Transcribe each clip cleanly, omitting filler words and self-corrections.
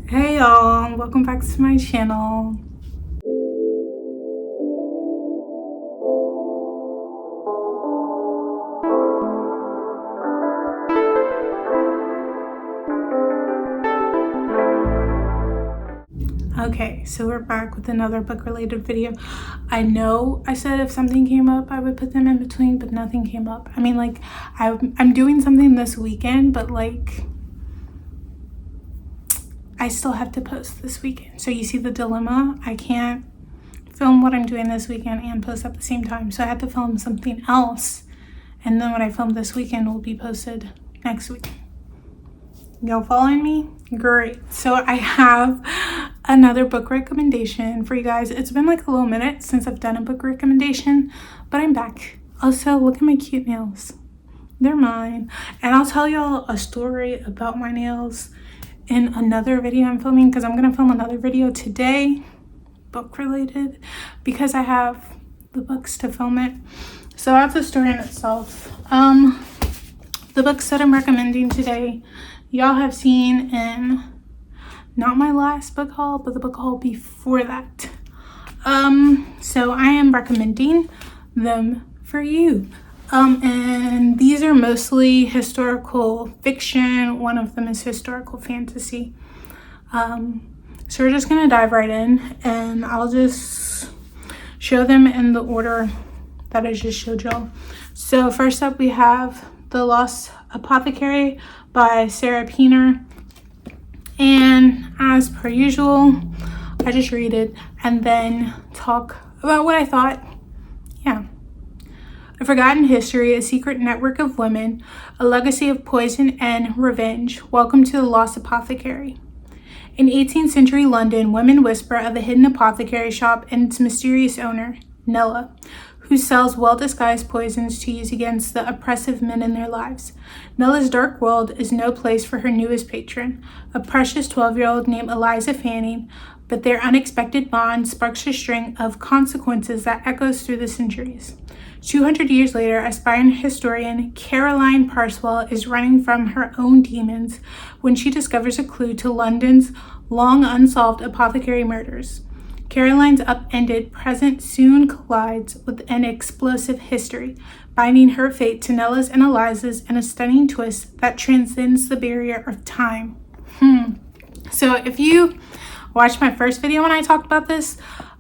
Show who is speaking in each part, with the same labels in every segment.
Speaker 1: Hey y'all, welcome back to my channel. Okay, so we're back with another book related video. I know I said if something came up I would put them in between, but nothing came up. I mean, like, I'm doing something this weekend, but like I still have to post this weekend. So you see the dilemma. I can't film what I'm doing this weekend and post at the same time. So I had to film something else. And then what I filmed this weekend will be posted next week. Y'all following me? Great. So I have another book recommendation for you guys. It's been like a little minute since I've done a book recommendation, but I'm back. Also, look at my cute nails. They're mine. And I'll tell y'all a story about my nails in another video I'm filming, because I'm going to film another video today, book related, because I have the books to film it. So that's the story in itself. The books that I'm recommending today, y'all have seen in not my last book haul, but the book haul before that. So I am recommending them for you. And these are mostly historical fiction. One of them is historical fantasy. So we're just gonna dive right in, and I'll just show them in the order that I just showed y'all. So first up we have The Lost Apothecary by Sarah Piener. And as per usual, I just read it and then talk about what I thought. Yeah. A forgotten history, a secret network of women, a legacy of poison and revenge. Welcome to The Lost Apothecary. In 18th century London, women whisper of a hidden apothecary shop and its mysterious owner, Nella, who sells well-disguised poisons to use against the oppressive men in their lives. Nella's dark world is no place for her newest patron, a precious 12-year-old named Eliza Fanning, but their unexpected bond sparks a string of consequences that echoes through the centuries. 200 years later, aspiring historian Caroline Parswell is running from her own demons when she discovers a clue to London's long unsolved apothecary murders. Caroline's upended present soon collides with an explosive history, binding her fate to Nella's and Eliza's in a stunning twist that transcends the barrier of time. So if you watched my first video when I talked about this,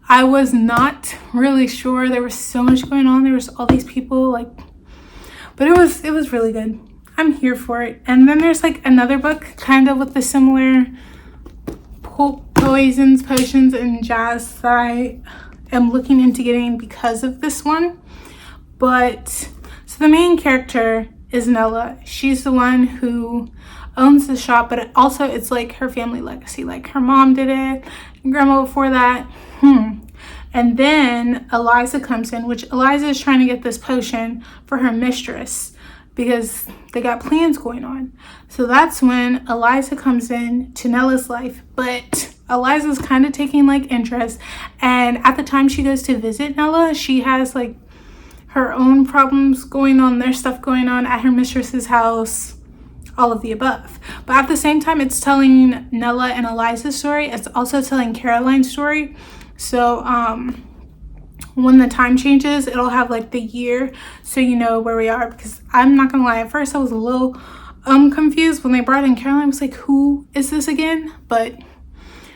Speaker 1: I was not really sure. There was so much going on. There was all these people, like, but it was really good. I'm here for it. And then there's like another book kind of with the similar poisons, potions, and jazz that I am looking into getting because of this one. But so the main character is Nella. She's the one who owns the shop, but also it's like her family legacy. Like her mom did it, and grandma before that. And then Eliza comes in, which Eliza is trying to get this potion for her mistress because they got plans going on. So that's when Eliza comes in to Nella's life, but Eliza's kind of taking like interest. And at the time she goes to visit Nella, she has like her own problems going on, there's stuff going on at her mistress's house, all of the above. But at the same time, it's telling Nella and Eliza's story. It's also telling Caroline's story. So when the time changes, it'll have like the year, so you know where we are. Because I'm not gonna lie, at first I was a little confused when they brought in Caroline. I was like, who is this again? But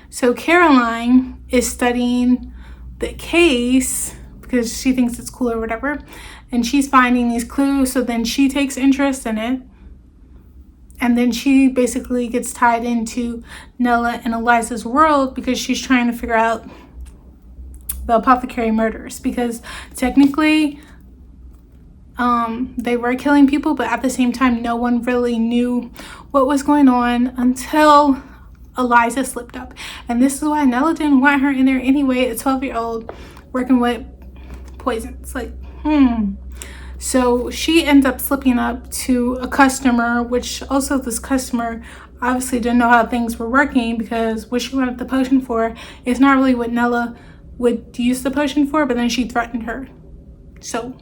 Speaker 1: so Caroline is studying the case because she thinks it's cool or whatever, and she's finding these clues. So then she takes interest in it, and then she basically gets tied into Nella and Eliza's world because she's trying to figure out the apothecary murders, because technically they were killing people, but at the same time no one really knew what was going on until Eliza slipped up. And this is why Nella didn't want her in there anyway, a 12-year-old working with poisons. Like, So she ends up slipping up to a customer, which also this customer obviously didn't know how things were working, because what she wanted the potion for is not really what Nella would use the potion for, but then she threatened her. So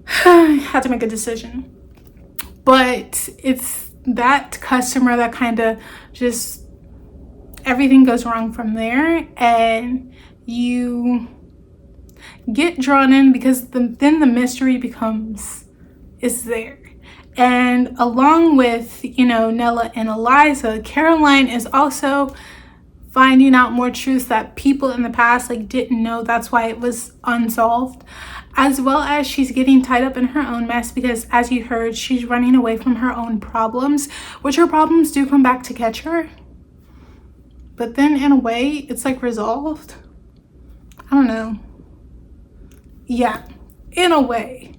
Speaker 1: I had to make a decision. But it's that customer that kind of just everything goes wrong from there, and you get drawn in because then the mystery is there. And along with, Nella and Eliza, Caroline is also finding out more truths that people in the past didn't know. That's why it was unsolved, as well as she's getting tied up in her own mess because, as you heard, she's running away from her own problems, which her problems do come back to catch her. But then in a way, it's resolved. I don't know. Yeah, in a way.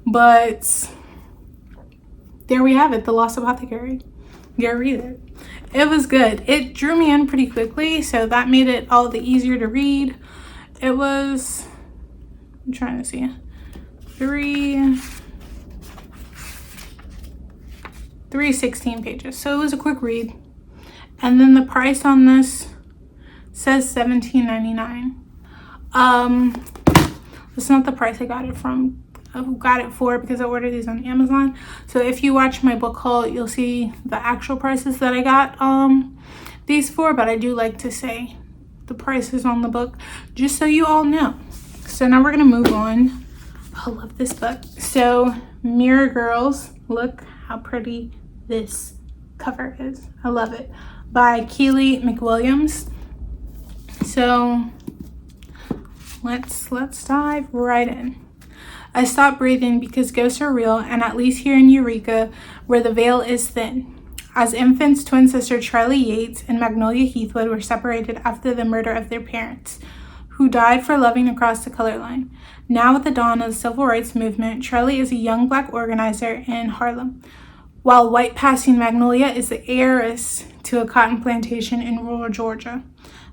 Speaker 1: But there we have it, The Lost Apothecary. Go read it. It was good. It drew me in pretty quickly, so that made it all the easier to read. It was, I'm trying to see, 316 pages. So it was a quick read. And then the price on this says $17.99. It's not the price I got it from. I got it for because I ordered these on Amazon. So if you watch my book haul, you'll see the actual prices that I got these for, but I do like to say the prices on the book just so you all know. So now we're gonna move on. I love this book. So Mirror Girls, look how pretty this cover is. I love it. By Keely McWilliams. So let's dive right in. I stopped breathing because ghosts are real, and at least here in Eureka, where the veil is thin. As infants, twin sister Charlie Yates and Magnolia Heathwood were separated after the murder of their parents, who died for loving across the color line. Now at the dawn of the civil rights movement, Charlie is a young black organizer in Harlem, while white passing Magnolia is the heiress to a cotton plantation in rural Georgia.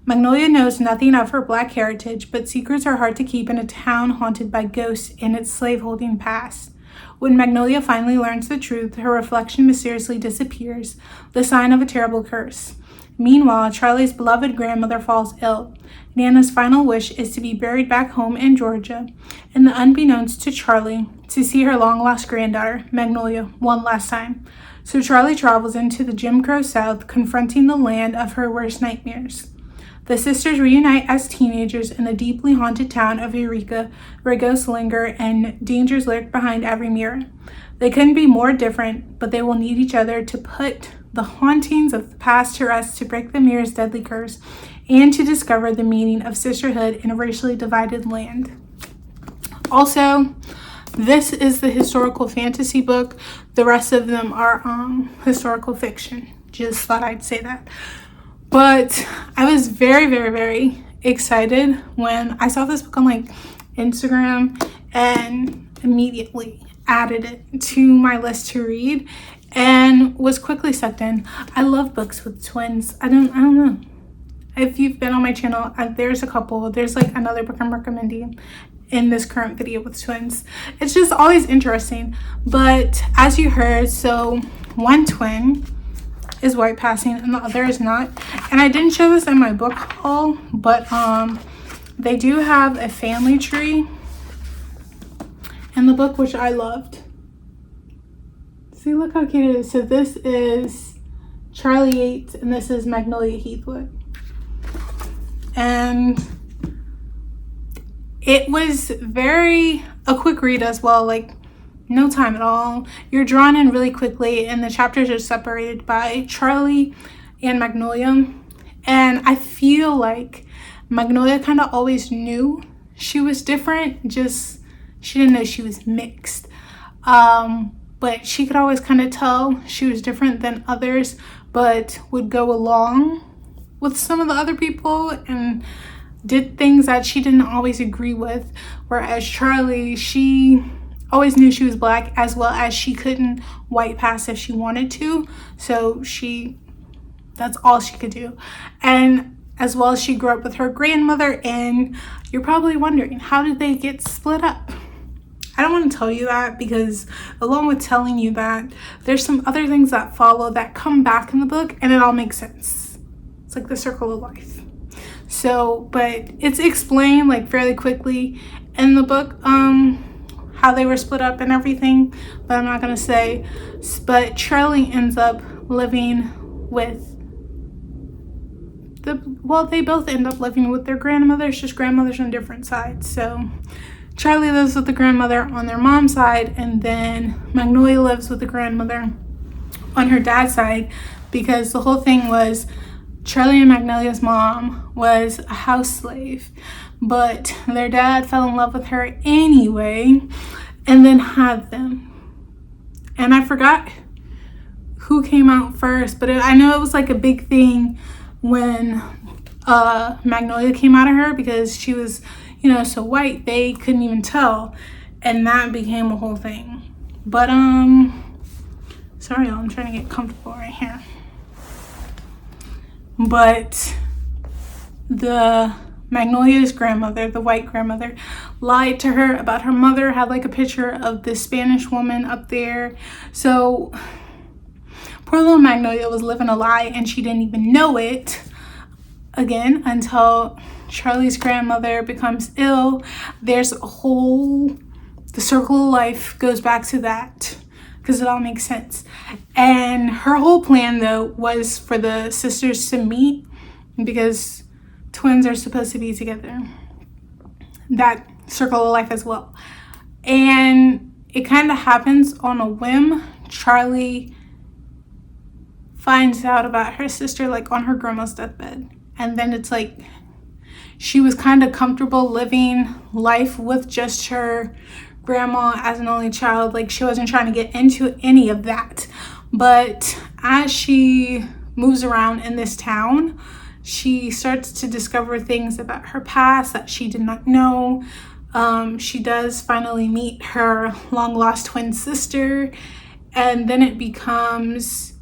Speaker 1: Magnolia knows nothing of her black heritage, but secrets are hard to keep in a town haunted by ghosts in its slaveholding past. When Magnolia finally learns the truth, her reflection mysteriously disappears, the sign of a terrible curse. Meanwhile, Charlie's beloved grandmother falls ill. Nana's final wish is to be buried back home in Georgia, and unbeknownst to Charlie, to see her long-lost granddaughter, Magnolia, one last time. So Charlie travels into the Jim Crow South, confronting the land of her worst nightmares. The sisters reunite as teenagers in the deeply haunted town of Eureka, where ghosts linger and dangers lurk behind every mirror. They couldn't be more different, but they will need each other to put the hauntings of the past to rest, to break the mirror's deadly curse, and to discover the meaning of sisterhood in a racially divided land. Also, this is the historical fantasy book. The rest of them are historical fiction. Just thought I'd say that. But I was very, very, very excited when I saw this book on Instagram and immediately added it to my list to read and was quickly sucked in. I love books with twins. I don't know. If you've been on my channel, there's a couple. There's another book I'm recommending in this current video with twins. It's just always interesting. But as you heard, so one twin is white passing and the other is not. And I didn't show this in my book haul, but they do have a family tree in the book, which I loved. See, look how cute it is. So this is Charlie Yates and this is Magnolia Heathwood. And it was a quick read as well, no time at all. You're drawn in really quickly, and the chapters are separated by Charlie and Magnolia. And I feel like Magnolia kind of always knew she was different, just she didn't know she was mixed. But she could always kind of tell she was different than others, but would go along with some of the other people and did things that she didn't always agree with. Whereas Charlie, she always knew she was black, as well as she couldn't white pass if she wanted to. So that's all she could do. And as well as she grew up with her grandmother, and you're probably wondering, how did they get split up? I don't want to tell you that, because along with telling you that, there's some other things that follow that come back in the book, and it all makes sense. It's like the circle of life. So, but it's explained fairly quickly in the book, how they were split up and everything, but I'm not gonna say. But Charlie ends up living with they both end up living with their grandmothers, just grandmothers on different sides. So Charlie lives with the grandmother on their mom's side, and then Magnolia lives with the grandmother on her dad's side, because the whole thing was Charlie and Magnolia's mom was a house slave, but their dad fell in love with her anyway and then had them. And I forgot who came out first, but I know it was like a big thing when Magnolia came out of her, because she was, so white they couldn't even tell, and that became a whole thing. But sorry y'all, I'm trying to get comfortable right here. But the Magnolia's grandmother, the white grandmother, lied to her about her mother, had like a picture of this Spanish woman up there. So poor little Magnolia was living a lie, and she didn't even know it, again, until Charlie's grandmother becomes ill. There's the circle of life goes back to that, because it all makes sense. And her whole plan, though, was for the sisters to meet, because twins are supposed to be together. That circle of life as well. And it kind of happens on a whim. Charlie finds out about her sister like on her grandma's deathbed, and then it's like she was kind of comfortable living life with just her grandma as an only child. Like, she wasn't trying to get into any of that. But as she moves around in this town, she starts to discover things about her past that she did not know. She does finally meet her long lost twin sister, and then it becomes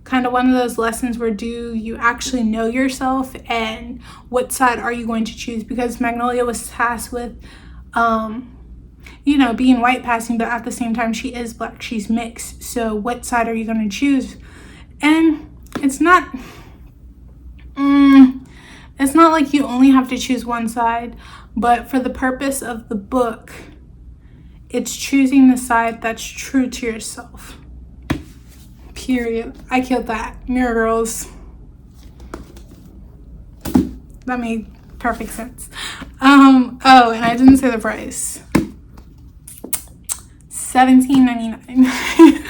Speaker 1: kind of one of those lessons where, do you actually know yourself, and what side are you going to choose? Because Magnolia was tasked with being white passing, but at the same time she is black, she's mixed. So what side are you going to choose? And it's not like you only have to choose one side, but for the purpose of the book, it's choosing the side that's true to yourself. Period. I killed that. Mirror Girls. That made perfect sense. And I didn't say the price. $17.99.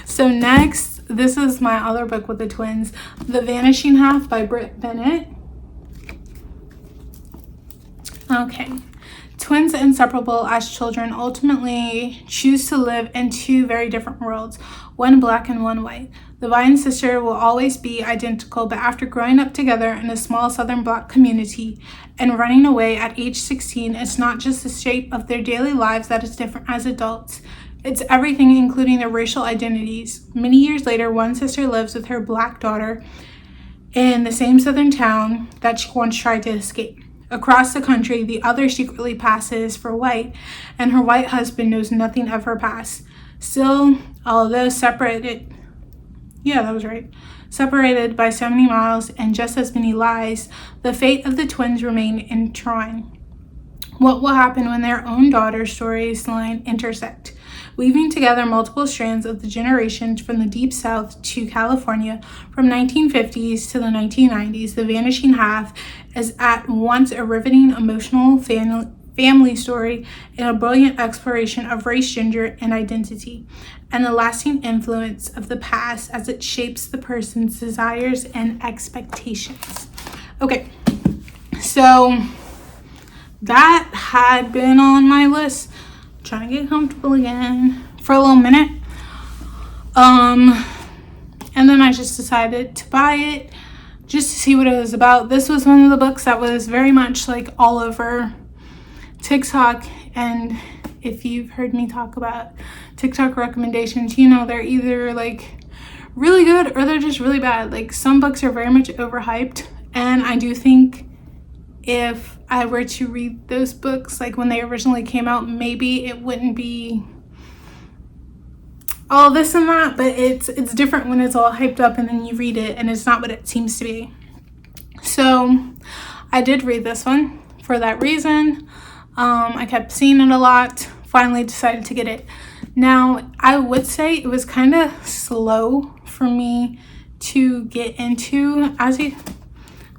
Speaker 1: So next, this is my other book with the twins, The Vanishing Half by Bennett. Okay. Twins inseparable as children ultimately choose to live in two very different worlds, one black and one white. The Vi and sister will always be identical, but after growing up together in a small southern black community and running away at age 16, it's not just the shape of their daily lives that is different as adults. It's everything, including their racial identities. Many years later, one sister lives with her black daughter in the same southern town that she once tried to escape. Across the country, the other secretly passes for white, and her white husband knows nothing of her past. Still, although separated by so many miles and just as many lies, the fate of the twins remain entwined. What will happen when their own daughter's storyline intersect? Weaving together multiple strands of the generations from the Deep South to California, from 1950s to the 1990s, The Vanishing Half is at once a riveting, emotional family story and a brilliant exploration of race, gender, and identity, and the lasting influence of the past as it shapes the person's desires and expectations. Okay, so that had been on my list. Trying to get comfortable again for a little minute. And then I just decided to buy it just to see what it was about. This was one of the books that was very much like all over TikTok, and if you've heard me talk about TikTok recommendations, they're either like really good or they're just really bad. Like, some books are very much overhyped, and I do think if I were to read those books like when they originally came out, maybe it wouldn't be all this and that, but it's different when it's all hyped up and then you read it and it's not what it seems to be. So I did read this one for that reason. I kept seeing it a lot finally decided to get it. Now, I would say it was kind of slow for me to get into. Let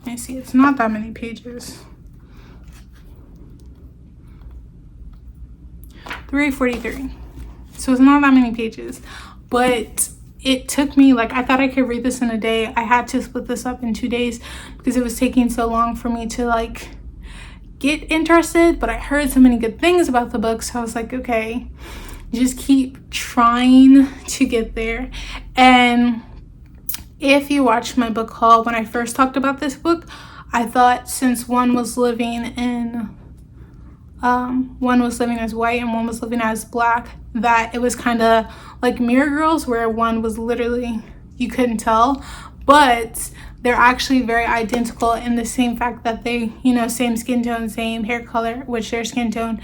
Speaker 1: me see, it's not that many pages. 343. So it's not that many pages, but it took me, like, I thought I could read this in a day. I had to split this up in 2 days because it was taking so long for me to, like, get interested. But I heard so many good things about the book, so I was like, okay, just keep trying to get there. And if you watched my book haul, when I first talked about this book, I thought since one was living as white and one was living as black, that it was kind of like Mirror Girls, where one was literally, you couldn't tell, but they're actually very identical in the same fact that they, you know, same skin tone, same hair color, which their skin tone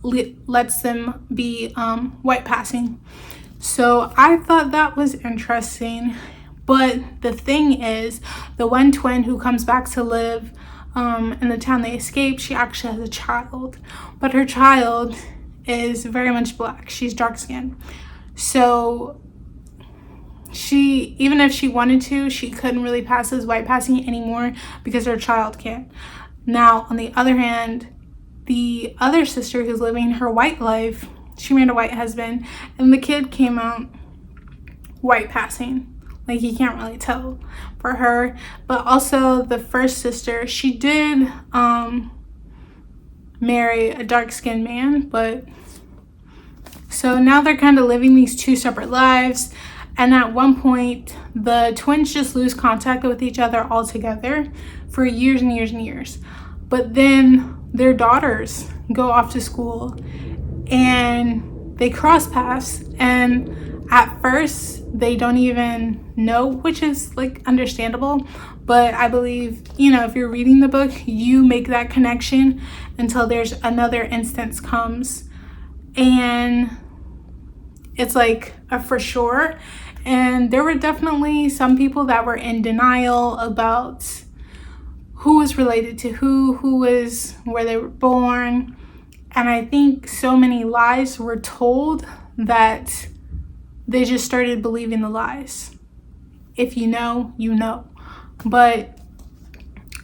Speaker 1: lets them be white passing. So I thought that was interesting. But the thing is, the one twin who comes back to live in the town they escaped, she actually has a child, but her child is very much black. She's dark skinned. So she, even if she wanted to, she couldn't really pass as white passing anymore because her child can't. Now, on the other hand, the other sister who's living her white life, she married a white husband, and the kid came out white passing. Like, you can't really tell for her. But also the first sister, she did marry a dark-skinned man. But so now they're kind of living these two separate lives. And at one point, the twins just lose contact with each other altogether for years and years and years. But then their daughters go off to school and they cross paths, and at first they don't even know, which is like understandable. But I believe, you know, if you're reading the book, you make that connection until there's another instance comes and it's like a for sure. And there were definitely some people that were in denial about who was related to who was where they were born. And I think so many lies were told that they just started believing the lies. If you know, you know. But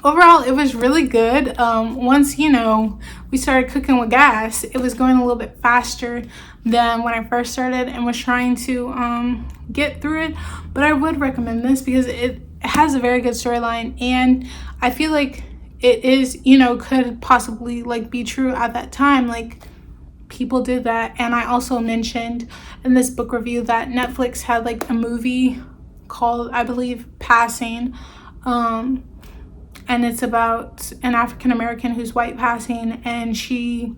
Speaker 1: overall, it was really good. Once, you know, we started cooking with gas, it was going a little bit faster than when I first started and was trying to get through it. But I would recommend this because it has a very good storyline, and I feel like it is, you know, could possibly like be true at that time. Like, people did that. And I also mentioned in this book review that Netflix had like a movie called, I believe, Passing, and it's about an African American who's white passing, and she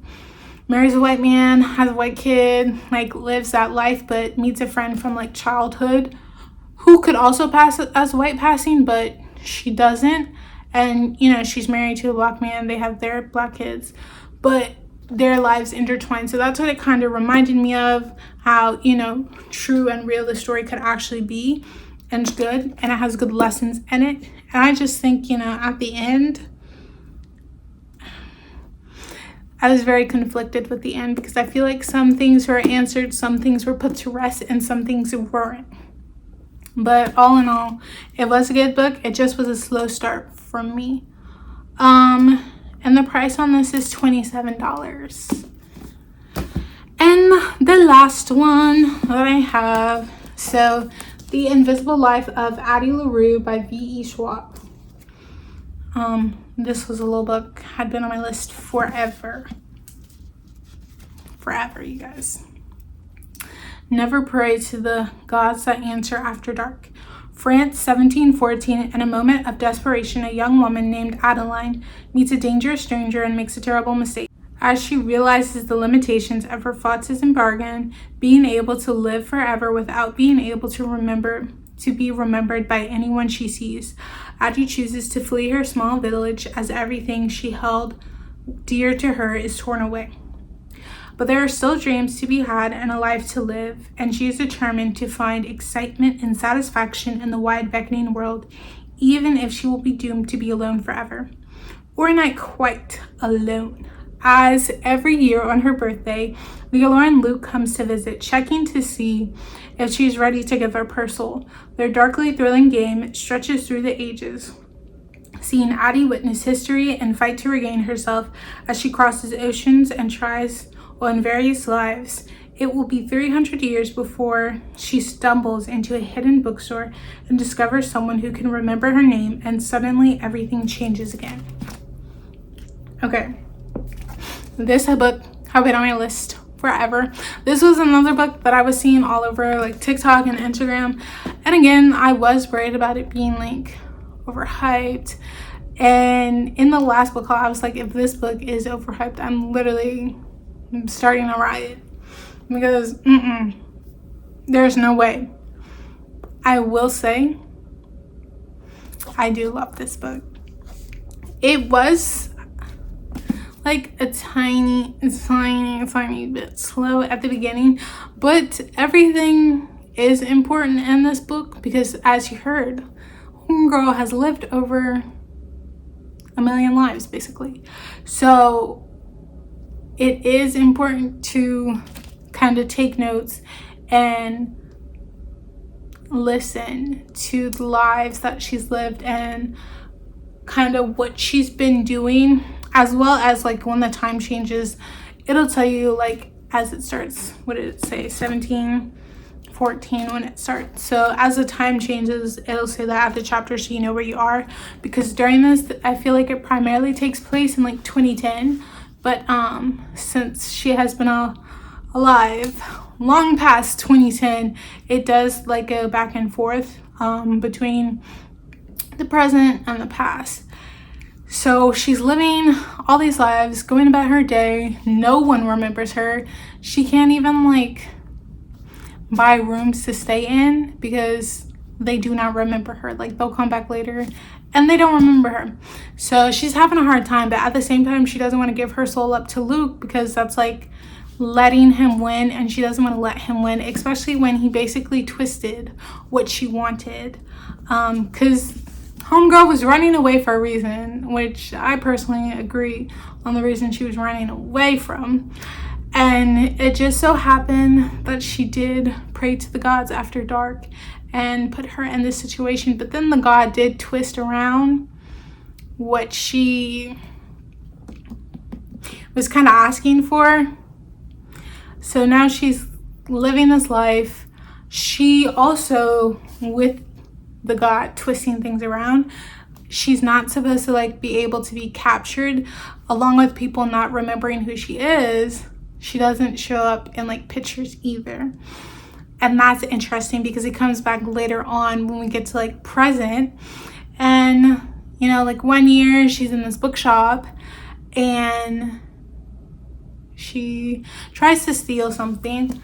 Speaker 1: marries a white man, has a white kid, like lives that life, but meets a friend from like childhood who could also pass as white passing, but she doesn't. And, you know, she's married to a black man. They have their black kids, but their lives intertwine. So that's what it kind of reminded me of, how, you know, true and real the story could actually be, and it's good, and it has good lessons in it. And I just think, you know, at the end, I was very conflicted with the end because I feel like some things were answered, some things were put to rest, and some things weren't. But all in all, it was a good book. It just was a slow start for me. And the price on this is $27. And the last one that I have, so The Invisible Life of Addie LaRue by V.E. Schwab. This was a little book, had been on my list forever. Forever, you guys. Never pray to the gods that answer after dark. France, 1714. In a moment of desperation, a young woman named Adeline meets a dangerous stranger and makes a terrible mistake. As she realizes the limitations of her thoughts and bargain, being able to live forever without being able to be remembered by anyone she sees, Addie chooses to flee her small village as everything she held dear to her is torn away. But there are still dreams to be had and a life to live, and she is determined to find excitement and satisfaction in the wide beckoning world, even if she will be doomed to be alone forever. Or not quite alone. As every year on her birthday, Leora and Luke comes to visit, checking to see if she's ready to give her parcel. Their darkly thrilling game stretches through the ages, seeing Addie witness history and fight to regain herself as she crosses oceans and tries on various lives. It will be 300 years before she stumbles into a hidden bookstore and discovers someone who can remember her name, and suddenly everything changes again. Okay, this book have been on my list forever. This was another book that I was seeing all over like TikTok and Instagram, and again, I was worried about it being like overhyped. And in the last book haul, I was like, if this book is overhyped, I'm literally starting a riot, because there's no way. I will say I do love this book. It was like a tiny bit slow at the beginning, but everything is important in this book, because as you heard, homegirl has lived over 1 million lives basically. So it is important to kind of take notes and listen to the lives that she's lived and kind of what she's been doing, as well as like when the time changes, it'll tell you like as it starts, what did it say, 1714 when it starts. So as the time changes, it'll say that at the chapter, so you know where you are, because during this I feel like it primarily takes place in like 2010, but since she has been alive long past 2010, it does like go back and forth between the present and the past. So she's living all these lives, going about her day. No one remembers her. She can't even like buy rooms to stay in because they do not remember her. Like they'll come back later and they don't remember her. So she's having a hard time, but at the same time, she doesn't want to give her soul up to Luke, because that's like letting him win, and she doesn't want to let him win, especially when he basically twisted what she wanted. Because homegirl was running away for a reason, which I personally agree on the reason she was running away from. And it just so happened that she did pray to the gods after dark and put her in this situation. But then the god did twist around what she was kind of asking for. So now she's living this life. She also, with the god twisting things around, she's not supposed to like be able to be captured, along with people not remembering who she is. She doesn't show up in like pictures either. And that's interesting because it comes back later on when we get to like present. And you know, like one year she's in this bookshop and she tries to steal something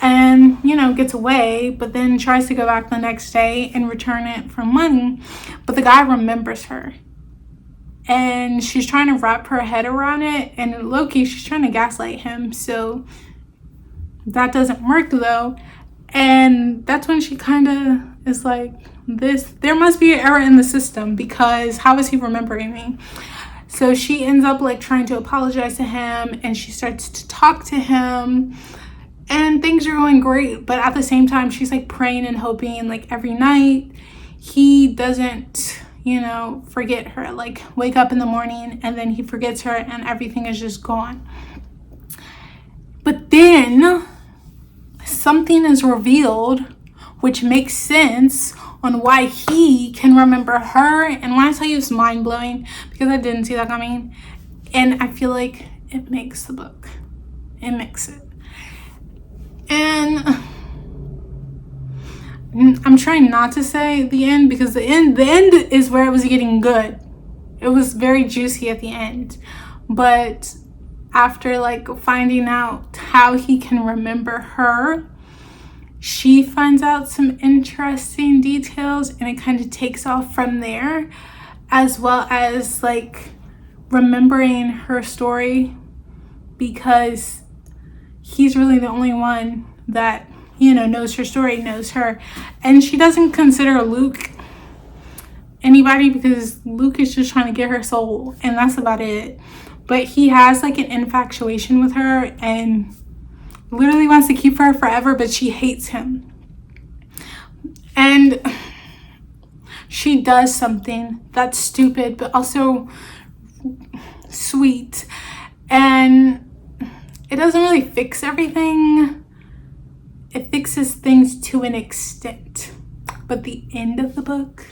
Speaker 1: and, you know, gets away, but then tries to go back the next day and return it for money. But the guy remembers her and she's trying to wrap her head around it, and low-key she's trying to gaslight him. So that doesn't work though. And that's when she kind of is like, there must be an error in the system, because how is he remembering me? So she ends up like trying to apologize to him, and she starts to talk to him, and things are going great. But at the same time, she's like praying and hoping like every night he doesn't, you know, forget her, like wake up in the morning and then he forgets her and everything is just gone. But then something is revealed which makes sense on why he can remember her. And when I tell you, it's mind-blowing, because I didn't see that coming, and I feel like it makes the book, it makes it. And I'm trying not to say the end, because the end is where it was getting good. It was very juicy at the end. But after like finding out how he can remember her, she finds out some interesting details, and it kind of takes off from there, as well as like remembering her story, because he's really the only one that, you know, knows her story, knows her. And she doesn't consider Luke anybody, because Luke is just trying to get her soul, and that's about it. but he has like an infatuation with her and literally wants to keep her forever, but she hates him. And she does something that's stupid, but also sweet. And it doesn't really fix everything. It fixes things to an extent. But the end of the book,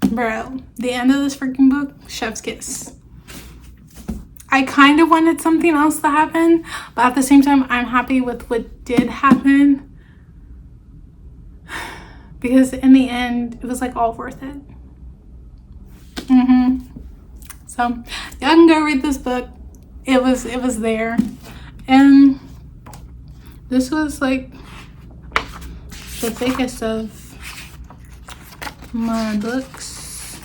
Speaker 1: bro, the end of this freaking book, chef's kiss. I kind of wanted something else to happen, but at the same time, I'm happy with what did happen. Because in the end, it was like all worth it. So y'all can go read this book. It was there. And this was like the thickest of my books.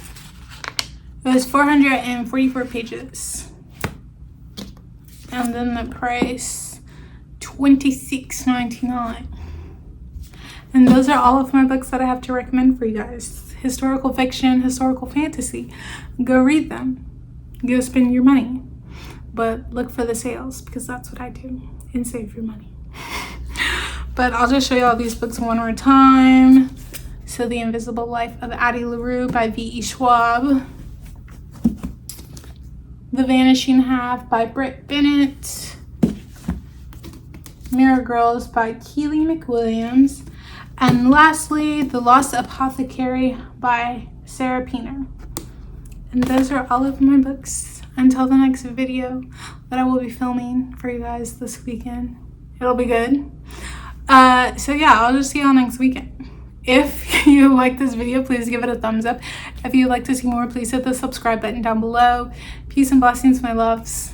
Speaker 1: It was 444 pages. And then the price, $26.99. And those are all of my books that I have to recommend for you guys. Historical fiction, historical fantasy. Go read them. Go spend your money. But look for the sales, because that's what I do. And save your money. But I'll just show you all these books one more time. So The Invisible Life of Addie LaRue by V.E. Schwab. The Vanishing Half by Bennett. Mirror Girls by Keely McWilliams. And lastly, The Lost Apothecary by Sarah Piener. And those are all of my books until the next video that I will be filming for you guys this weekend. It'll be good. So yeah, I'll just see y'all next weekend. If you like this video, please give it a thumbs up. If you'd like to see more, please hit the subscribe button down below. Peace and blessings, my loves.